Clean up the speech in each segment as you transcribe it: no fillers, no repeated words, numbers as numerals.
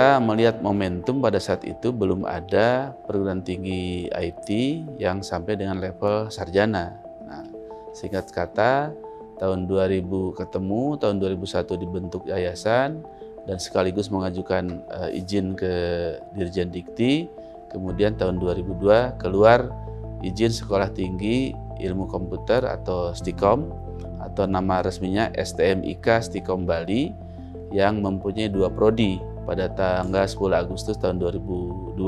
Kita melihat momentum pada saat itu belum ada perguruan tinggi IT yang sampai dengan level sarjana. Nah, singkat kata, tahun 2000 ketemu, tahun 2001 dibentuk yayasan dan sekaligus mengajukan izin ke Dirjen Dikti. Kemudian tahun 2002 keluar izin Sekolah Tinggi Ilmu Komputer atau STIKOM, atau nama resminya STMIK STIKOM Bali, yang mempunyai 2 prodi pada tanggal 10 Agustus tahun 2002.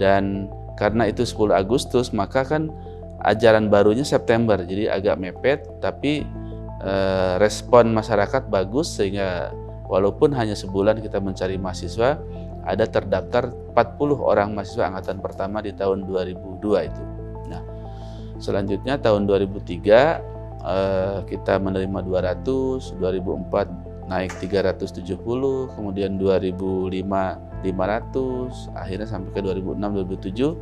Dan karena itu 10 Agustus, maka kan ajaran barunya September, jadi agak mepet, tapi respon masyarakat bagus sehingga walaupun hanya sebulan kita mencari mahasiswa, ada terdaftar 40 orang mahasiswa angkatan pertama di tahun 2002 itu. Nah, selanjutnya tahun 2003 kita menerima 200, 2004 naik 370, kemudian 2005 500, akhirnya sampai ke 2006 2007,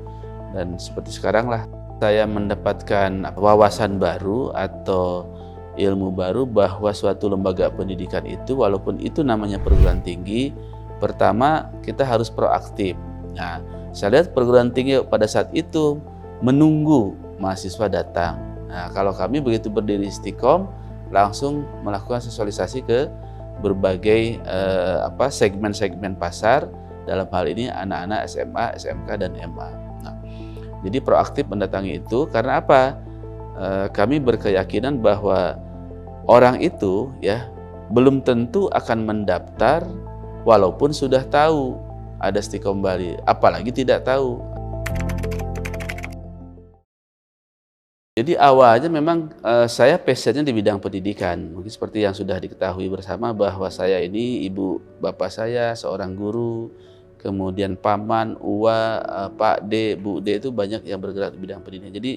dan seperti sekarang lah saya mendapatkan wawasan baru atau ilmu baru bahwa suatu lembaga pendidikan itu, walaupun itu namanya perguruan tinggi, pertama kita harus proaktif. Nah, saya lihat perguruan tinggi pada saat itu menunggu mahasiswa datang. Nah, kalau kami begitu berdiri STIKOM, langsung melakukan sosialisasi ke berbagai segmen-segmen pasar, dalam hal ini anak-anak SMA, SMK, dan MA. Nah, jadi proaktif mendatangi itu karena apa? Kami berkeyakinan bahwa orang itu ya belum tentu akan mendaftar walaupun sudah tahu ada STIKOM Bali, apalagi tidak tahu. Jadi awalnya memang saya passionnya di bidang pendidikan. Mungkin seperti yang sudah diketahui bersama bahwa saya ini ibu bapak saya seorang guru, kemudian paman, uwa, Pak D, Bu D itu banyak yang bergerak di bidang pendidikan. Jadi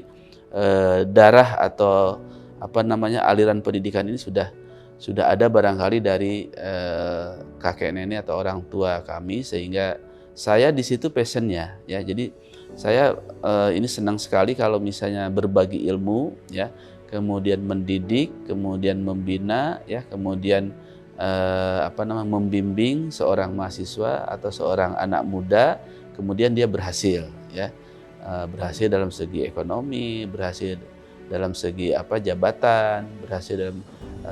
darah atau aliran pendidikan ini sudah ada barangkali dari kakek nenek atau orang tua kami, sehingga saya di situ passionnya ya. Jadi saya ini senang sekali kalau misalnya berbagi ilmu ya, kemudian mendidik, kemudian membina ya, kemudian membimbing seorang mahasiswa atau seorang anak muda, kemudian dia berhasil ya, berhasil dalam segi ekonomi, berhasil dalam segi jabatan, berhasil dalam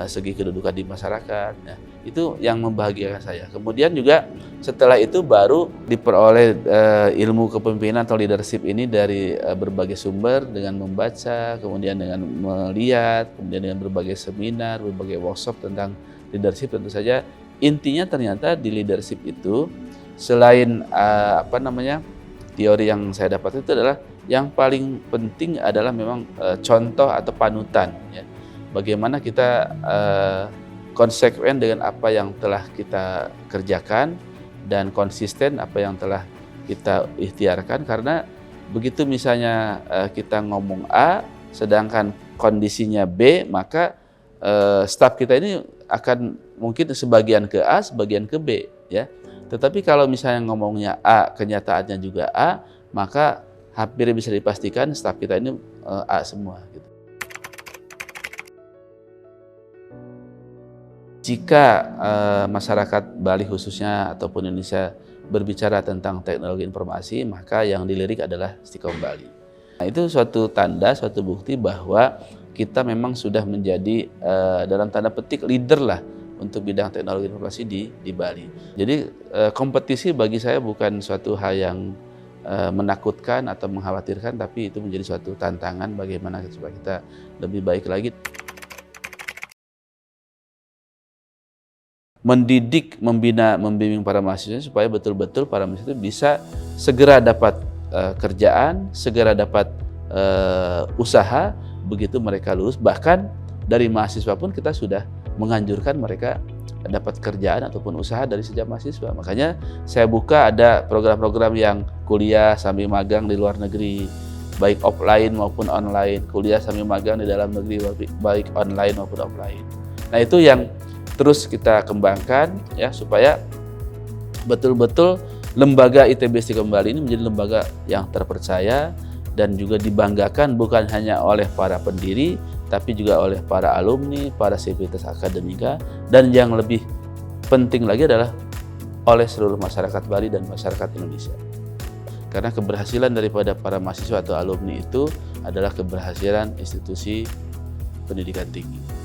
segi kedudukan di masyarakat. Nah, itu yang membahagiakan saya. Kemudian juga setelah itu baru diperoleh ilmu kepemimpinan atau leadership ini dari berbagai sumber, dengan membaca, kemudian dengan melihat, kemudian dengan berbagai seminar, berbagai workshop tentang leadership. Tentu saja intinya ternyata di leadership itu selain teori yang saya dapat itu adalah yang paling penting adalah memang contoh atau panutan ya. Bagaimana kita konsekuen dengan apa yang telah kita kerjakan dan konsisten apa yang telah kita ikhtiarkan, karena begitu misalnya kita ngomong A sedangkan kondisinya B, maka staf kita ini akan mungkin sebagian ke A, sebagian ke B ya. Tetapi kalau misalnya ngomongnya A, kenyataannya juga A, maka hampir bisa dipastikan staf kita ini A semua gitu. Jika masyarakat Bali khususnya ataupun Indonesia berbicara tentang teknologi informasi, maka yang dilirik adalah STIKOM Bali. Nah, itu suatu tanda, suatu bukti bahwa kita memang sudah menjadi dalam tanda petik leader lah untuk bidang teknologi informasi di Bali. Jadi kompetisi bagi saya bukan suatu hal yang menakutkan atau mengkhawatirkan, tapi itu menjadi suatu tantangan bagaimana supaya kita lebih baik lagi. Mendidik, membina, membimbing para mahasiswa supaya betul-betul para mahasiswa itu bisa segera dapat kerjaan, segera dapat usaha begitu mereka lulus. Bahkan dari mahasiswa pun kita sudah menganjurkan mereka dapat kerjaan ataupun usaha dari sejak mahasiswa. Makanya saya buka ada program-program yang kuliah sambil magang di luar negeri, baik offline maupun online, kuliah sambil magang di dalam negeri baik online maupun offline. Nah, itu yang terus kita kembangkan ya, supaya betul-betul lembaga ITB STIKOM Bali ini menjadi lembaga yang terpercaya dan juga dibanggakan bukan hanya oleh para pendiri, tapi juga oleh para alumni, para sivitas akademika, dan yang lebih penting lagi adalah oleh seluruh masyarakat Bali dan masyarakat Indonesia. Karena keberhasilan daripada para mahasiswa atau alumni itu adalah keberhasilan institusi pendidikan tinggi.